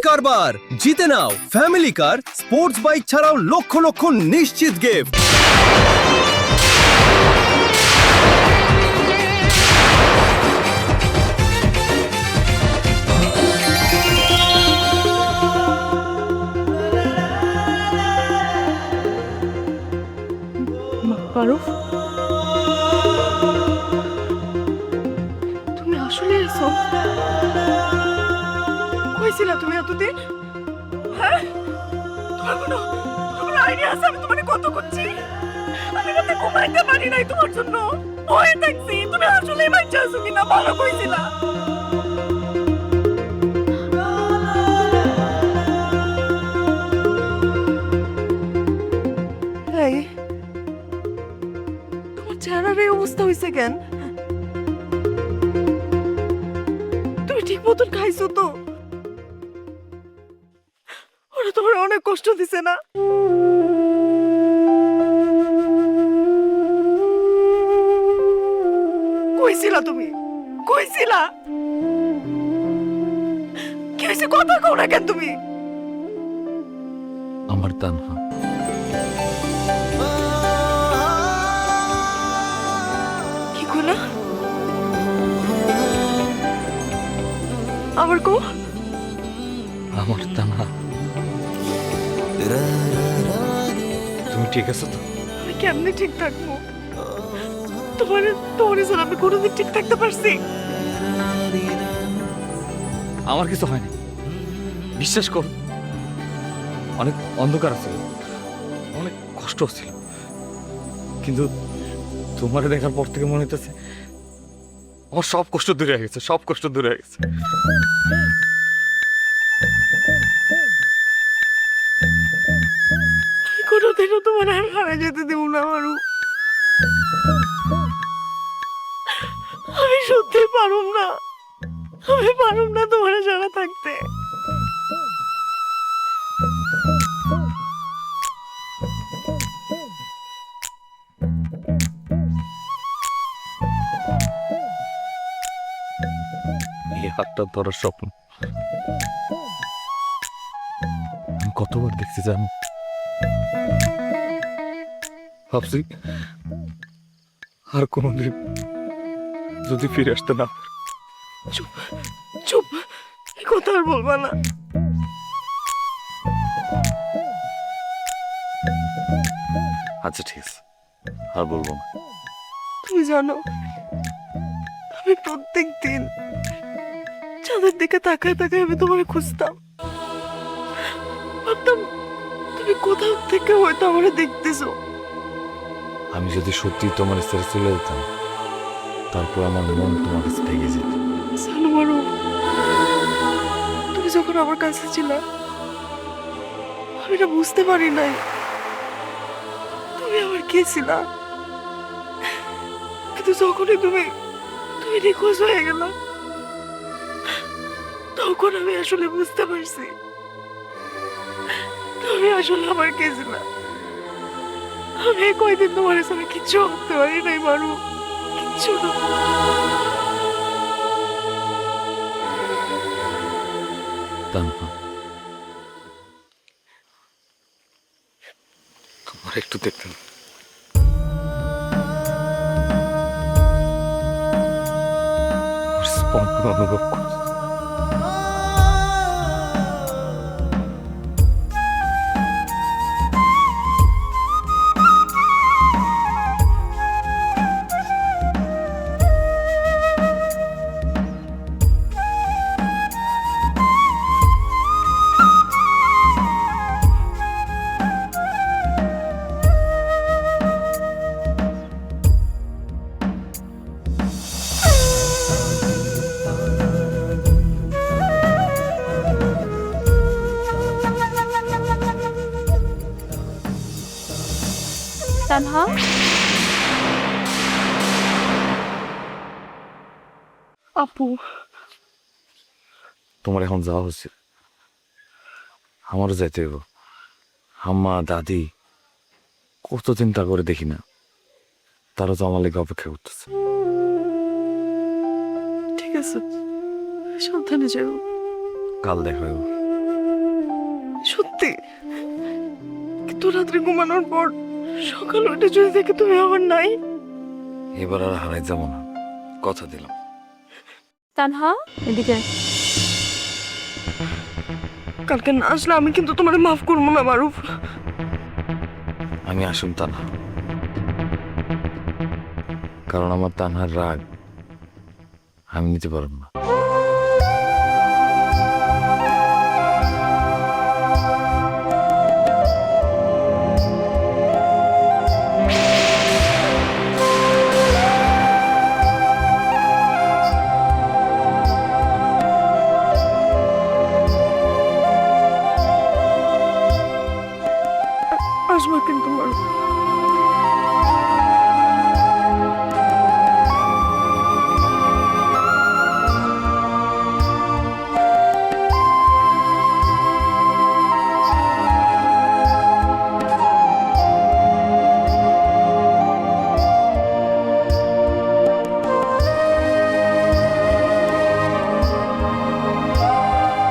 কারবার জিতে নাও ফ্যামিলি কার sports bike ছাড়াও লক্ষ লক্ষ নিশ্চিত গিফট। মারুফ, তুমি আসলে এসো? কইছিলা তুমি এতদিন? হ্যাঁ, তোমার আইডিয়া আছে আমি তোমাকে কত করছি? আমি রাতে ঘুমাইতে পারি নাই তোমার জন্য, ভয়ে থাকছি। তুমি আসলে বাচ্চা আছো কিনা ভালো কইছিলা। এই চেহারার এই অবস্থা হয়েছে কেন? তুমি ঠিক মতন খাইছো তো? ওরা তোমার অনেক কষ্ট দিছে না? কইছিলা তুমি? কইছিলা? কি হয়েছে কথা কও না কেন তুমি? আমার তানহা কি কইলা? আবার কো? আমার তানহা তুমি ঠিক আছো তো? আমি কেমনে ঠিক থাকবো? তোমার ছাড়া আমি কোনোদিন ঠিক থাকতে পারছি? আমার কিছু হয়নি, বিশ্বাস করো। অনেক অন্ধকার ছিল, অনেক কষ্ট ছিল, কিন্তু তোমার দেখার পর থেকে মনে হইতেছে আমার সব কষ্ট দূরে হয়ে গেছে, সব কষ্ট দূরে হয়ে গেছে। আমি কোনোদিনও তোমার আর হারা যেতে দেবো না মারু। আমি সত্যি পারুম না, আমি পারুম না তোমার ছাড়া থাকতে। এই হাতটা ধরার স্বপ্ন আমি কতবার দেখছি জানো। ভাবছি আর কোনোদিন যদি ফিরে আসতে না পারি। চুপ চুপ, এই কথা আর বলবা না। আচ্ছা ঠিক আছে, আর বলবো না। তুমি জানো আমি প্রত্যেক দিন চাঁদের দিকে তাকায় তাকায় আমি তোমার খুঁজতাম। ভাবতাম তুমি কোথাও থেকে হয়তো আমার দেখতেছো। আমি যদি সত্যি তোমার ছেড়ে চলে যেতাম, তারপর আমার মন তোমার কাছে ঠেকে যেত। জানো মারু, তুমি যখন আমার কাছে ছিল আমি এটা বুঝতে পারি নাই তুমি আমার কে ছিলা। কিন্তু যখনই তুমি নিখোঁজ হয়ে গেল, তখন আমি আসলে বুঝতে পারছি তুমি আসলে আমার কে ছিলা। আমি এই কয়দিন তোমার সাথে কিচ্ছু ভাবতে পারি নাই মারু, কিচ্ছু না। তানহা, তোমার একটু দেখতেন, স্পন্দন অনুভব করছি। তানহা, আপু তোমার এখন যাওয়া হচ্ছে, আমারও যাইতে হইব। আম্মা দাদি কত চিন্তা করে দেখি না, তারা তো আমার লেগে অপেক্ষা করতেছে। ঠিক আছে, সাবধানে যাও। কাল দেখা হইব। সত্যি, কিন্তু রাত্রে ঘুমানোর পর সকাল উঠে যদি দেখি তুমি আমার নাই। এবার আর হারাই যাবো না, কথা দিলাম। তানহা এদিকে আয়। কালকে না আসলে আমি কিন্তু তোমার মাফ করবো না মারুফ। আমি আসুন তানহা, কারণ আমার তানহার রাগ আমি নিতে পারব না।